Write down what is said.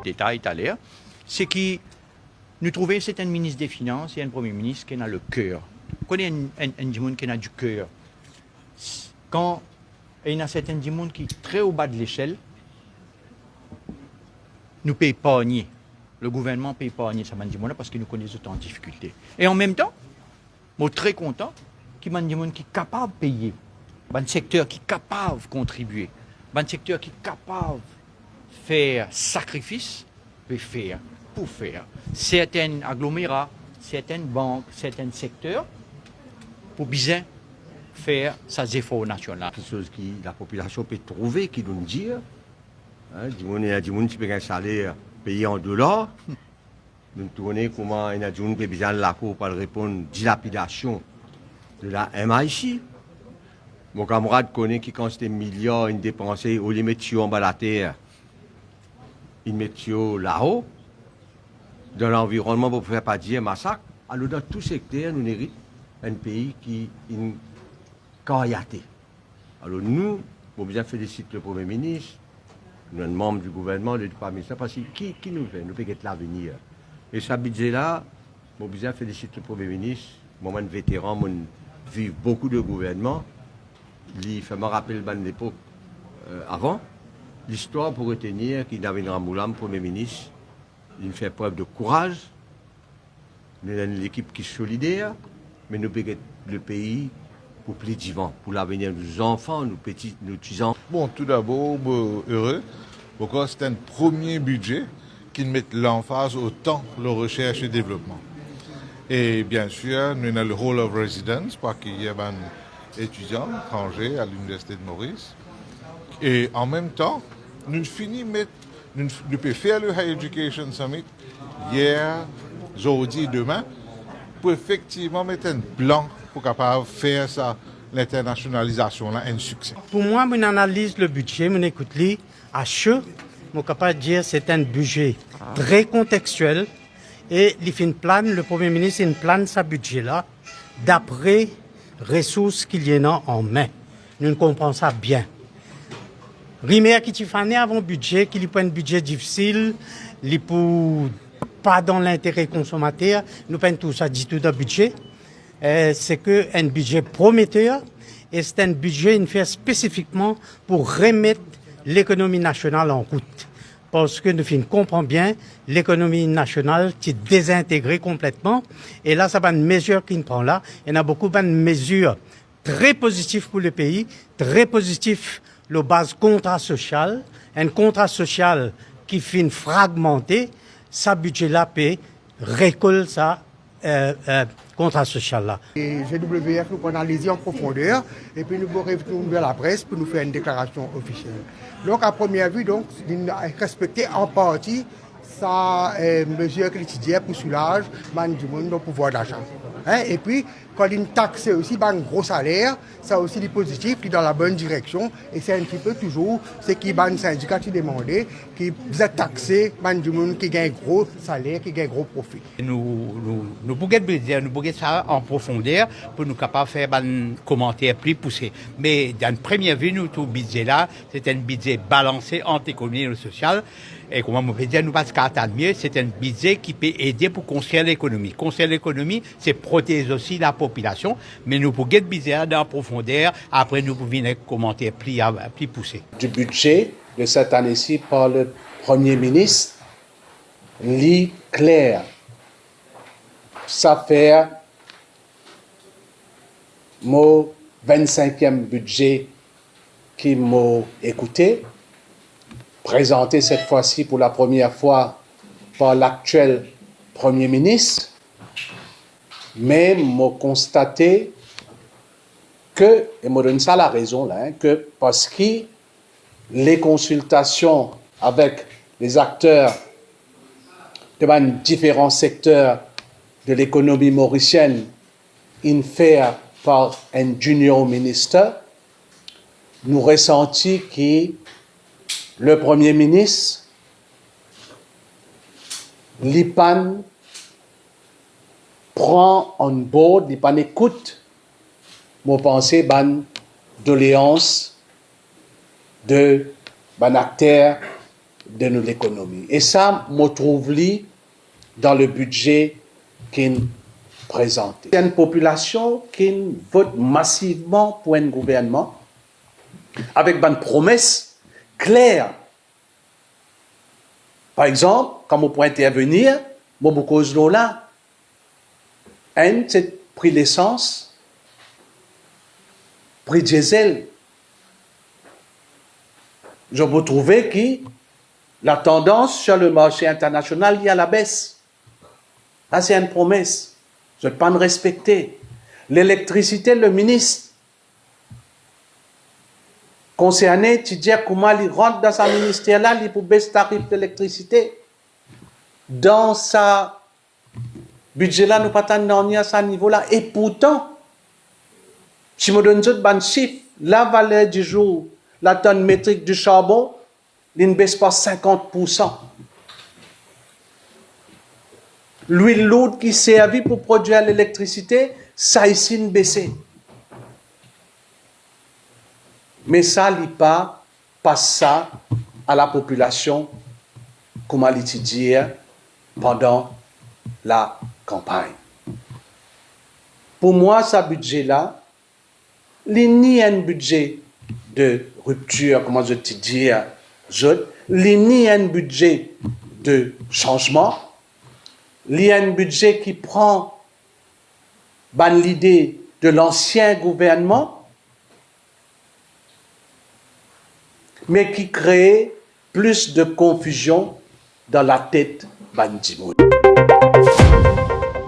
d'État est à l'air, c'est que nous trouvons c'est un ministre des Finances et un Premier ministre qui a le cœur. Quand il y a un monde qui a du cœur, quand il y a certains monde qui est très au bas de l'échelle, nous ne payons pas ni. Le gouvernement ne paye pas ni ça monde parce que nous connaissons autant de difficultés. Et en même temps, je suis très content qu'il y ait des gens qui sont capables de payer, un secteur qui est capable de contribuer, un secteur qui est capable de faire sacrifice, de faire, pour faire. Certains agglomérats, certaines banques, certains secteurs, pour bien faire ses efforts nationaux. Quelque chose que la population peut trouver, qui nous dit, il y a des gens qui peuvent un salaire payé en dollars. Nous tournons comment il y a des gens qui ont besoin de la Cour pour répondre dilapidation de la MIC. Mon camarade connaît qui quand c'était milliards il dépensait, au lieu de mettre en bas de la terre, il met là-haut, dans l'environnement pour faire pas dire massacre. Alors dans tout secteur, nous héritons un pays qui est une carrière. Alors nous, nous bien féliciter le Premier ministre, nous sommes membres du gouvernement, le Premier ministre, parce que qui nous fait? Nous peut être l'avenir. Et ce budget-là, nous bien féliciter le Premier ministre, moi, un vétéran, moi, vive beaucoup de gouvernements. Il fait me rappeler de l'époque avant. L'histoire pour retenir qu'il avait un Moulam, Premier ministre, il fait preuve de courage. Nous avons l'équipe qui est solidaire, mais nous peut être le pays pour plus vivant, pour l'avenir de nos enfants, nos petits-enfants. Bon, tout d'abord, heureux, parce que c'est un premier budget qui met l'emphase autant la recherche et développement. Et bien sûr, nous avons le Hall of Residence, parce qu'il y a des étudiants étrangers à l'Université de Maurice. Et en même temps, nous pouvons faire le Higher Education Summit hier, aujourd'hui et demain, pour effectivement mettre un plan pour capable faire ça, l'internationalisation, là, un succès. Pour moi, mon analyse le budget, mon écoute à chaud, je suis capable de dire que c'est un budget très contextuel et le Premier ministre il plane ce budget-là d'après ressources qu'il y en a en main. Nous comprenons ça bien. Rimer qui tu fais avant budget, qu'il y a un budget difficile, il pour pas dans l'intérêt consommateur, nous prenons tout ça dit tout dans budget. C'est que un budget prometteur et c'est un budget fait spécifiquement pour remettre l'économie nationale en route. Parce que nous comprenons bien l'économie nationale qui est désintégrée complètement. Et là, ça va une mesure qui nous prend là. Il y en a beaucoup de mesures très positives pour le pays, très positives le base contrat social, un contrat social qui finit fragmenté, ça budget-là peut récolte ça contrat social-là. Et GWF, nous prenons analyser en profondeur et puis nous retournons vers la presse pour nous faire une déclaration officielle. Donc, à première vue, donc, respecter en partie sa mesure quotidienne pour soulager du monde le pouvoir d'achat. Et puis, quand il taxe aussi un gros salaire, ça aussi est positif, qui est dans la bonne direction. Et c'est un petit peu toujours ce qui est un syndicat qui demandait, qui est taxé du monde qui gagne gros salaire, qui gagne gros profit. Nous pouvons ça en profondeur pour nous capables de faire un commentaire plus poussé. Mais dans première vue, nous, tout budget là, c'est un budget balancé entre l'économie et le social. Et comment on peut dire, nous, parce qu'à mieux, c'est un budget qui peut aider pour construire l'économie. Construire l'économie, c'est protéger aussi la population. Mais nous pouvons get budget dans la profondeur. Après, nous pouvons venir commenter plus poussé. Du budget de cette année-ci par le Premier ministre, lit clair. Ça fait mon 25e budget qui m'a écouté, présenté cette fois-ci pour la première fois par l'actuel Premier ministre, mais m'a constaté que, et m'a donné ça la raison, là, que parce que les consultations avec les acteurs de différents secteurs de l'économie mauricienne, fait par un junior ministre, nous ressenti que le Premier ministre, l'IPAN prend en board, l'IPAN écoute, mon pensée, doléance de acteurs de l'économie. Et ça, me trouve dans le budget qu'il présente. C'est une population qui vote massivement pour un gouvernement avec une promesse claire. Par exemple, quand on peut intervenir, moi, cause de là, c'est prix l'essence, prix diesel. Je peux trouver que la tendance sur le marché international est à la baisse. Ça, c'est une promesse. Je ne peux pas me respecter. L'électricité, le ministre concerné, tu dis comment il rentre dans sa ministère-là, il peut baisser le tarif d'électricité. Dans sa budget-là, nous ne pouvons pas à ce niveau-là. Et pourtant, si je me donne un chiffre, la valeur du jour, la tonne métrique du charbon, il ne baisse pas 50%. L'huile lourde qui servit pour produire l'électricité, ça ici ne baisse. Mais ça n'est pas ça à la population, comme on l'a dit pendant la campagne. Pour moi, ce budget-là, il n'y a pas un budget de rupture, comment je te dis, il n'y a pas un budget de changement, il y a un budget qui prend l'idée de l'ancien gouvernement, mais qui crée plus de confusion dans la tête de Bandimoun.